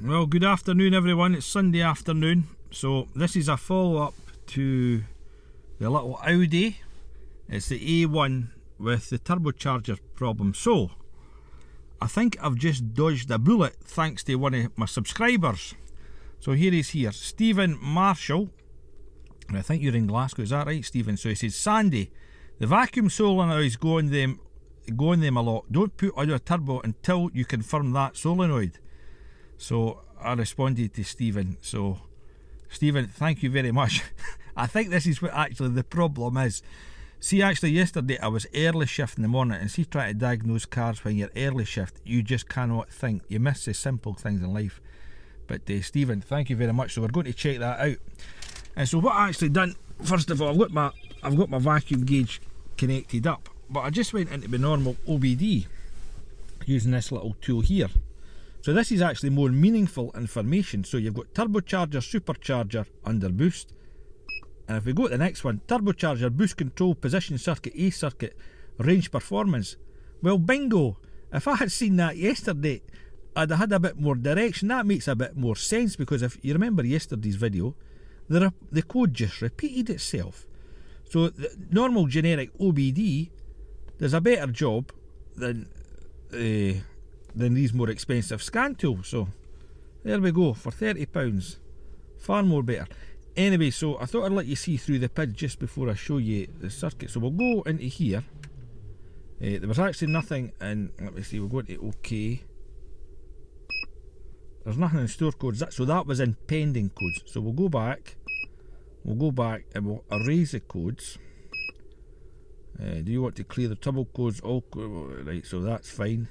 Well, good afternoon everyone, it's Sunday afternoon. So this is a follow-up to the little Audi. It's the A1 with the turbocharger problem. So I think I've just dodged a bullet thanks to one of my subscribers. So here he's here, Stephen Marshall, and I think you're in Glasgow, is that right, Stephen? So he says, Sandy, the vacuum solenoids go on them a lot. Don't put on your turbo until you confirm that solenoid. So I responded to Stephen. So Stephen, thank you very much. I think this is what actually the problem is. See, actually yesterday I was early shift in the morning, and see, trying to diagnose cars when you're early shift, you just cannot think. You miss the simple things in life. But Stephen, thank you very much. So we're going to check that out. And so what I actually done, first of all, I've got my vacuum gauge connected up, but I just went into the normal OBD using this little tool here. So this is actually more meaningful information. So you've got turbocharger, supercharger, underboost. And if we go to the next one, turbocharger, boost control, position circuit, A circuit, range performance. Well, bingo. If I had seen that yesterday, I'd have had a bit more direction. That makes a bit more sense, because if you remember yesterday's video, the code just repeated itself. So the normal generic OBD does a better job than these more expensive scan tools. So there we go, for £30, far more better. Anyway, so I thought I'd let you see through the PID just before I show you the circuit. So we'll go into here. There was actually nothing in, let me see, we'll go to OK. There's nothing in store codes, so that was in pending codes. So we'll go back and we'll erase the codes. Do you want to clear the trouble codes? All right, so that's fine.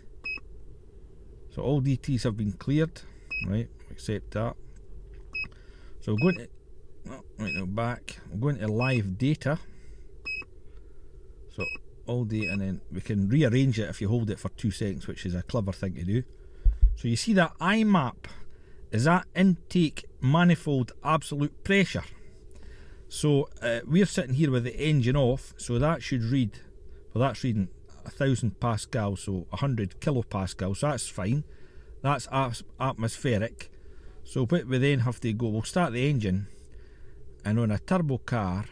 So all DTs have been cleared, right? Accept that. So we're going to, right now back, we're going to live data. So all data, and then we can rearrange it if you hold it for 2 seconds, which is a clever thing to do. So you see that IMAP is that intake manifold absolute pressure. So we're sitting here with the engine off, so that should read, well, that's reading 1000 pascals, so 100 kilopascals, so that's fine. That's atmospheric. So what we then have to go, we'll start the engine, and on a turbo car,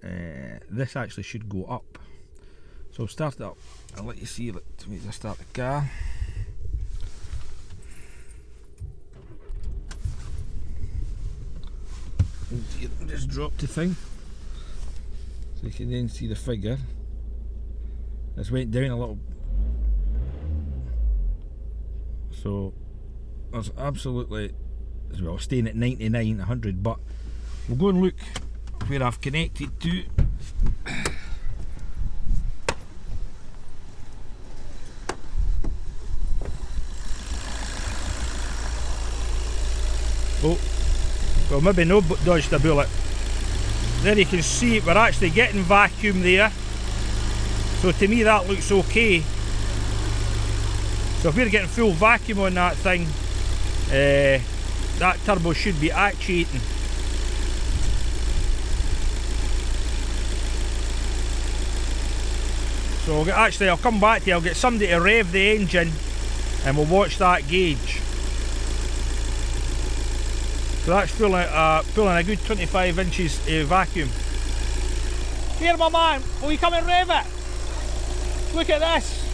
this actually should go up. So start it up, I'll let you see, let me just start the car. Just drop the thing, so you can then see the figure. This went down a little, so there's absolutely, as well, staying at 99, 100, but we'll go and look where I've connected to. Oh, well, maybe no dodged a bullet. There you can see we're actually getting vacuum there. So to me that looks okay. So if we're getting full vacuum on that thing, that turbo should be actuating. So actually I'll come back to you, I'll get somebody to rev the engine and we'll watch that gauge. So that's pulling a good 25 inches of vacuum. Here my man, will you come and rev it? Look at this.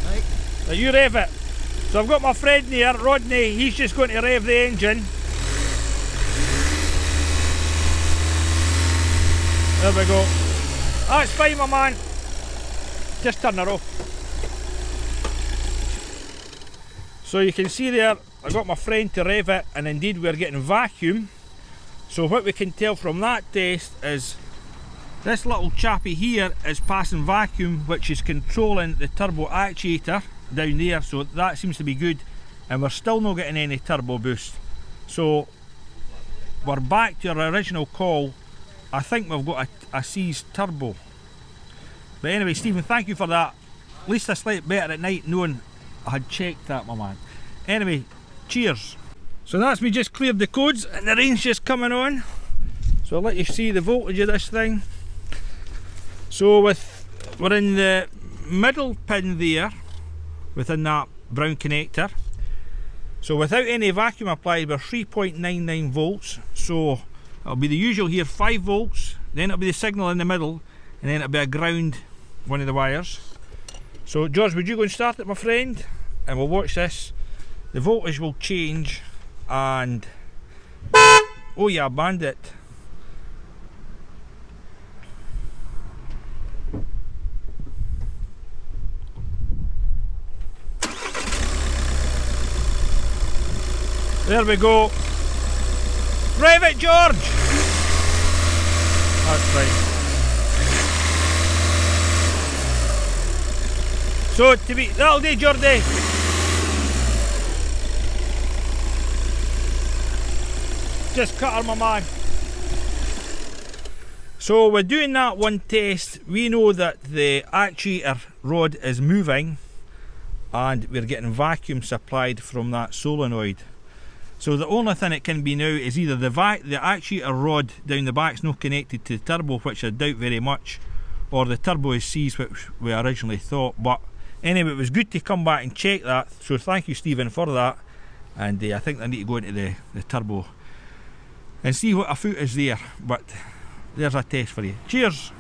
Right. Now you rev it. So I've got my friend here, Rodney, he's just going to rev the engine. There we go. That's fine my man. Just turn her off. So you can see there, I got my friend to rev it, and indeed we're getting vacuum. So what we can tell from that test is this little chappy here is passing vacuum, which is controlling the turbo actuator down there, so that seems to be good, and we're still not getting any turbo boost. So we're back to our original call. I think we've got a seized turbo. But anyway, Stephen, thank you for that. At least I slept better at night knowing I had checked that, my man. Anyway, cheers. So that's me just cleared the codes and the rain's just coming on. So I'll let you see the voltage of this thing. So we're in the middle pin there, within that brown connector. So without any vacuum applied, we're 3.99 volts. So it'll be the usual here, 5 volts, then it'll be the signal in the middle, and then it'll be a ground, one of the wires. So George, would you go and start it, my friend? And we'll watch this. The voltage will change, and oh yeah, bandit. There we go. Rev it, George! That's right. So, that'll do, Geordie. Just cut her, my man. So, we're doing that one test. We know that the actuator rod is moving, and we're getting vacuum supplied from that solenoid. So the only thing it can be now is either the actuator rod down the back's not connected to the turbo, which I doubt very much, or the turbo is seized, which we originally thought. But anyway, it was good to come back and check that, so thank you, Stephen, for that. And I think I need to go into the turbo and see what a foot is there, but there's a test for you. Cheers!